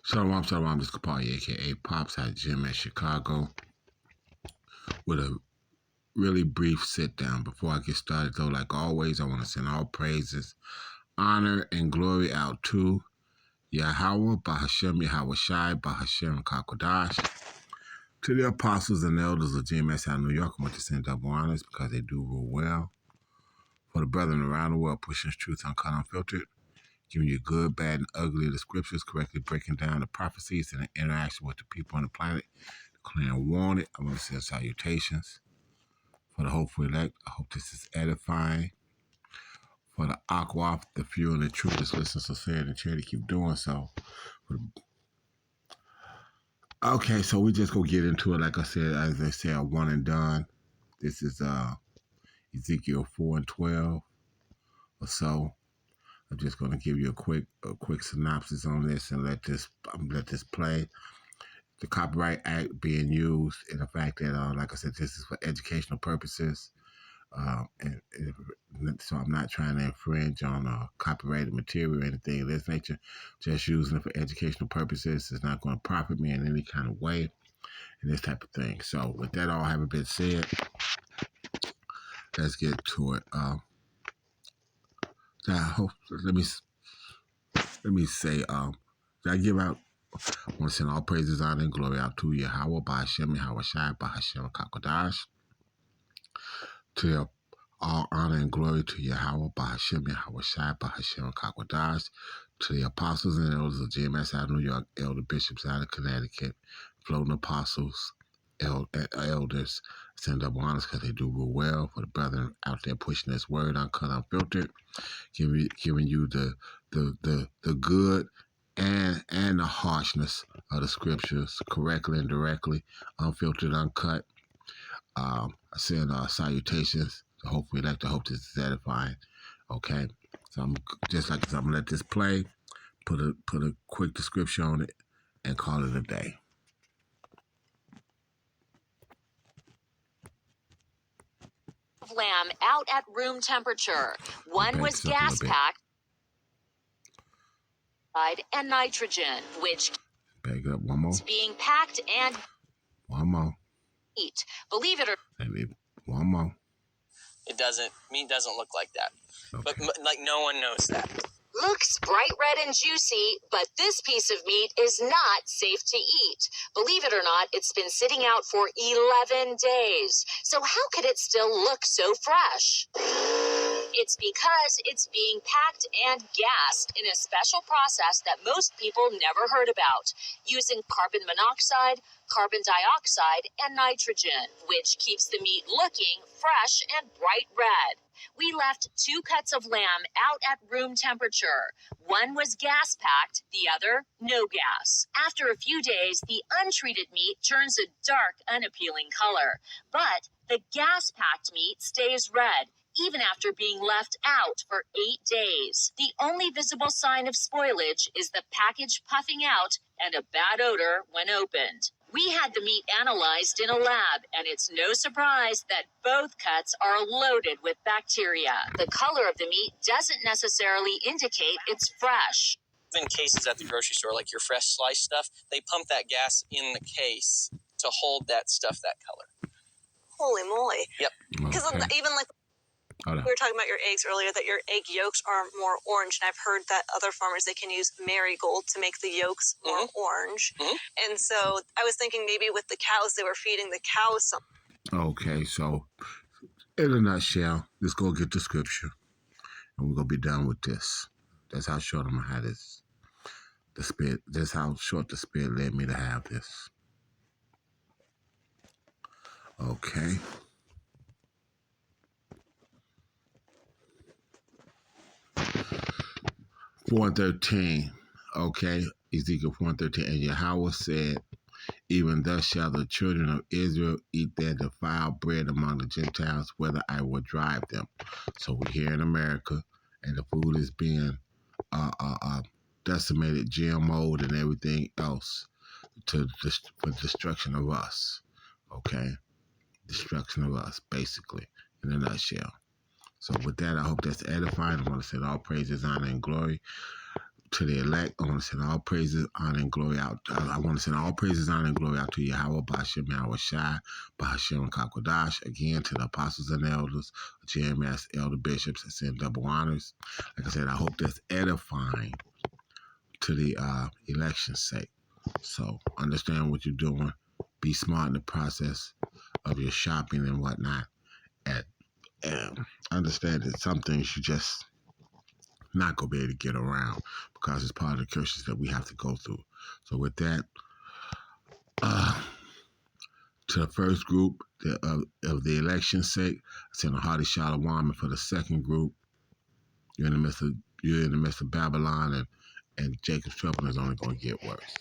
Shalom, shalom, this is Kapali, a.k.a. Pops at GMS Chicago, with a really brief sit-down. Before I get started, though, like always, I want to send all praises, honor, and glory out to Yahweh, Bahashem, Yahweh Shai, Bahashem, Kakodash, to the apostles and elders of GMS out of New York. I want to send double honors because they do rule well. For the brethren around the world, pushing truth uncut, unfiltered, giving you good, bad, and ugly of the scriptures, correctly breaking down the prophecies and the interaction with the people on the planet, declaring wanted. I want to send salutations for the hopeful elect. I hope this is edifying. For the aqua, the few and the true, just listen sincerely and charity, keep doing so. Okay, so we just go get into it. Like I said, as they say, a one and done. This is Ezekiel 4 and 12 or so. I'm just going to give you a quick synopsis on this and let this play. The Copyright Act being used, and the fact that, like I said, this is for educational purposes, so I'm not trying to infringe on copyrighted material or anything of this nature. Just using it for educational purposes. It's not going to profit me in any kind of way, and this type of thing. So, with that all having been said, let's get to it. Let me say, I give out. I want to send all praises, honor, and glory out to Yahweh, Bahashem, Yahweh Shai, Bahashem, Kakodash. To all honor and glory to Yahweh, Bahashem, Yahweh Shai, Bahashem, Kakodash. To the apostles and elders of GMS out of New York, elder bishops out of Connecticut, floating apostles, elders, send up honors because they do real well. For the brethren out there pushing this word uncut, unfiltered, giving you the good and the harshness of the scriptures, correctly and directly, unfiltered, uncut. I send salutations. Hopefully, I hope this is edifying. Okay, so I'm gonna let this play, put a quick description on it, and call it a day. Lamb out at room temperature. One was gas packed and nitrogen, which back up one more. is being packed and one more. Eat. Believe it or maybe one more. Meat doesn't look like that. Okay. But like no one knows that. Looks bright red and juicy, but this piece of meat is not safe to eat. Believe it or not, it's been sitting out for 11 days. So how could it still look so fresh? It's because it's being packed and gassed in a special process that most people never heard about, using carbon monoxide, carbon dioxide, and nitrogen, which keeps the meat looking fresh and bright red. We left 2 cuts of lamb out at room temperature. One was gas-packed, the other no gas. After a few days, the untreated meat turns a dark, unappealing color. But the gas-packed meat stays red, even after being left out for 8 days. The only visible sign of spoilage is the package puffing out and a bad odor when opened. We had the meat analyzed in a lab, and it's no surprise that both cuts are loaded with bacteria. The color of the meat doesn't necessarily indicate it's fresh. In cases at the grocery store, like your fresh sliced stuff, they pump that gas in the case to hold that stuff that color. Holy moly. Yep. Because even like we were talking about your eggs earlier, that your egg yolks are more orange, and I've heard that other farmers, they can use marigold to make the yolks more orange. And so I was thinking maybe with the cows, they were feeding the cows some. Okay, so in a nutshell, let's go get the scripture, and we're gonna be done with this. That's how short I'm gonna have this. The spirit. That's how short the spirit led me to have this. Okay. (4:13), okay, Ezekiel 4:13, and Yahweh said, even thus shall the children of Israel eat their defiled bread among the Gentiles, whether I will drive them. So we're here in America, and the food is being decimated, GMO'd, and everything else for destruction of us, okay? Destruction of us, basically, in a nutshell. So with that, I hope that's edifying. I want to say all praises, honor, and glory To the elect, I want to send all praises, honor, and glory out. I want to send all praises, honor, and glory out to Yahweh, Ba'ashem, Yahweh Shai, Ba'ashem, Kakwadash. Again, to the apostles and elders, GMS, elder bishops, I send double honors. Like I said, I hope that's edifying to the election's sake. So understand what you're doing. Be smart in the process of your shopping and whatnot. And understand that some things you just not going to be able to get around because it's part of the curses that we have to go through. So with that, to the first group of the election's sake, I send a hearty shalom. And for the second group, you're in the midst of Babylon, and Jacob's trouble is only going to get worse.